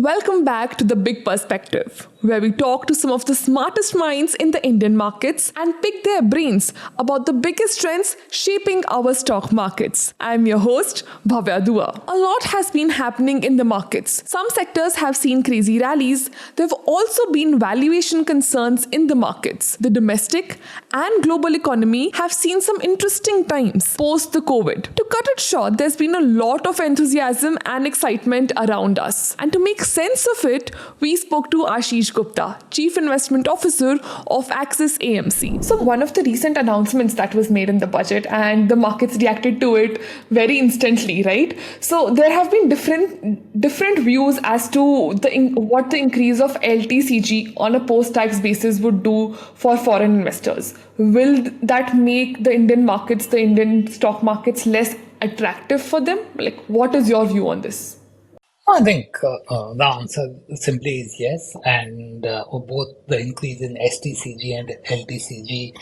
Welcome back to The Big Perspective, where we talk to some of the smartest minds in the Indian markets and pick their brains about the biggest trends shaping our stock markets. I'm your host, Bhavya Dua. A lot has been happening in the markets. Some sectors have seen crazy rallies. There have also been valuation concerns in the markets. The domestic and global economy have seen some interesting times post the COVID. To cut it short, there's been a lot of enthusiasm and excitement around us. And to make sense of it, we spoke to Ashish Gupta, Chief Investment Officer of Axis AMC. So, one of the recent announcements that was made in the budget, and the markets reacted to it very instantly, right? So, there have been different views as to what the increase of LTCG on a post-tax basis would do for foreign investors. Will that make the Indian markets, the Indian stock markets, less attractive for them? Like, what is your view on this? I think the answer simply is yes, and both the increase in STCG and LTCG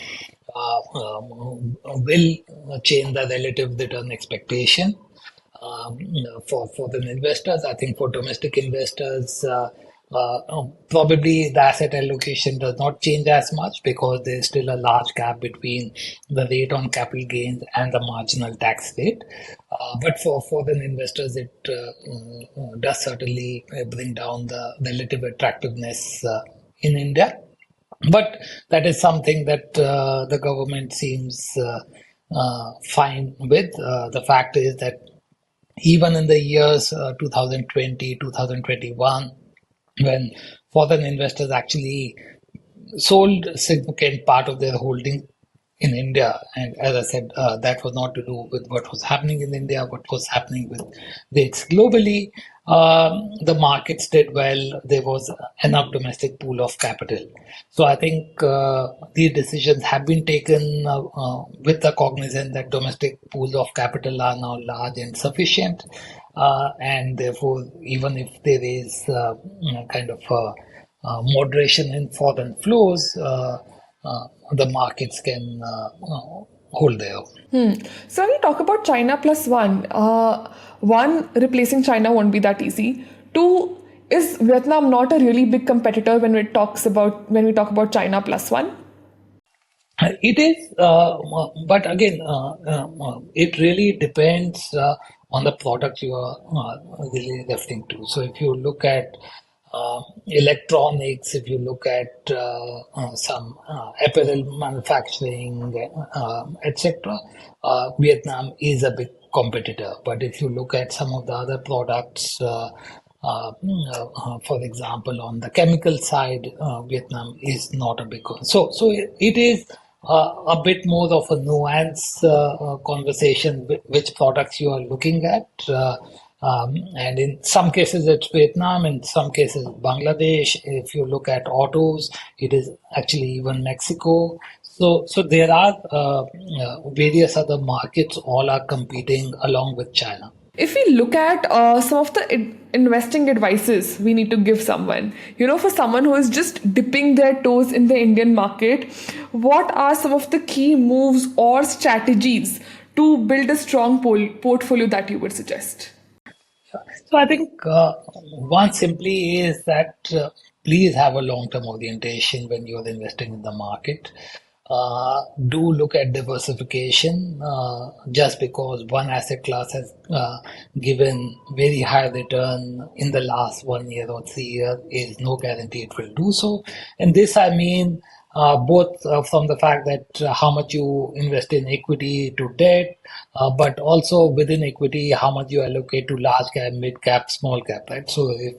will change the relative return expectation for the investors. I think for domestic investors, probably the asset allocation does not change as much because there is still a large gap between the rate on capital gains and the marginal tax rate. But for foreign investors, it does certainly bring down the relative attractiveness in India. But that is something that the government seems fine with. The fact is that even in the years 2020, 2021, when foreign investors actually sold a significant part of their holding in India. And as I said, that was not to do with what was happening in India, what was happening with rates globally. The markets did well. There was enough domestic pool of capital. So I think these decisions have been taken with the cognizance that domestic pools of capital are now large and sufficient. And therefore, even if there is kind of moderation in foreign flows, the markets can hold their own. So when we talk about China plus one, replacing China won't be that easy. Two, is Vietnam not a really big competitor when we talk about China plus one? It is, but again, it really depends on the product you are really referring to. So if you look at electronics, if you look at some apparel manufacturing, etc., Vietnam is a big competitor. But if you look at some of the other products, for example, on the chemical side, Vietnam is not a big one. So it is a bit more of a nuance conversation which products you are looking at. And in some cases it's Vietnam, in some cases Bangladesh. If you look at autos, it is actually even Mexico. So there are various other markets all are competing along with China. If we look at some of the investing advices we need to give someone, for someone who is just dipping their toes in the Indian market, what are some of the key moves or strategies to build a strong portfolio that you would suggest? So I think one simply is that please have a long-term orientation when you're investing in the market. Do look at diversification. Just because one asset class has given very high return in the last 1 year or 3 years is no guarantee it will do so. And this I mean both from the fact that how much you invest in equity to debt, but also within equity, how much you allocate to large cap, mid cap, small cap, right? So if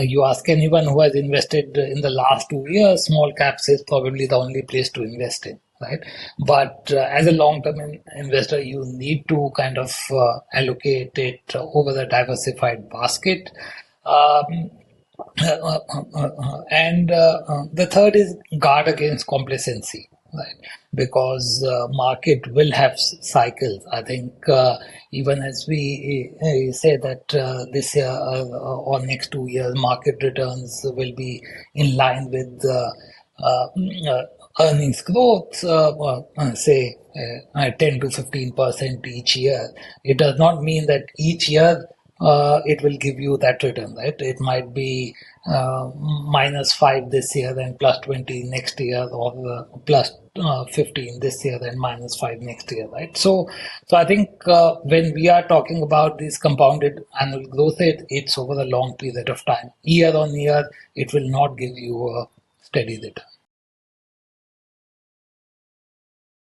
you ask anyone who has invested in the last 2 years, small caps is probably the only place to invest in, right? But as a long-term investor, you need to kind of allocate it over the diversified basket. And the third is guard against complacency, right? Because market will have cycles. I think even as we say that this year or next 2 years, market returns will be in line with earnings growth, say 10 to 15% each year. It does not mean that each year it will give you that return, right? It might be -5 this year, then +20 next year, or plus 15 this year, then -5 next year, right? So I think when we are talking about this compounded annual growth rate, it's over a long period of time. Year on year, it will not give you a steady return.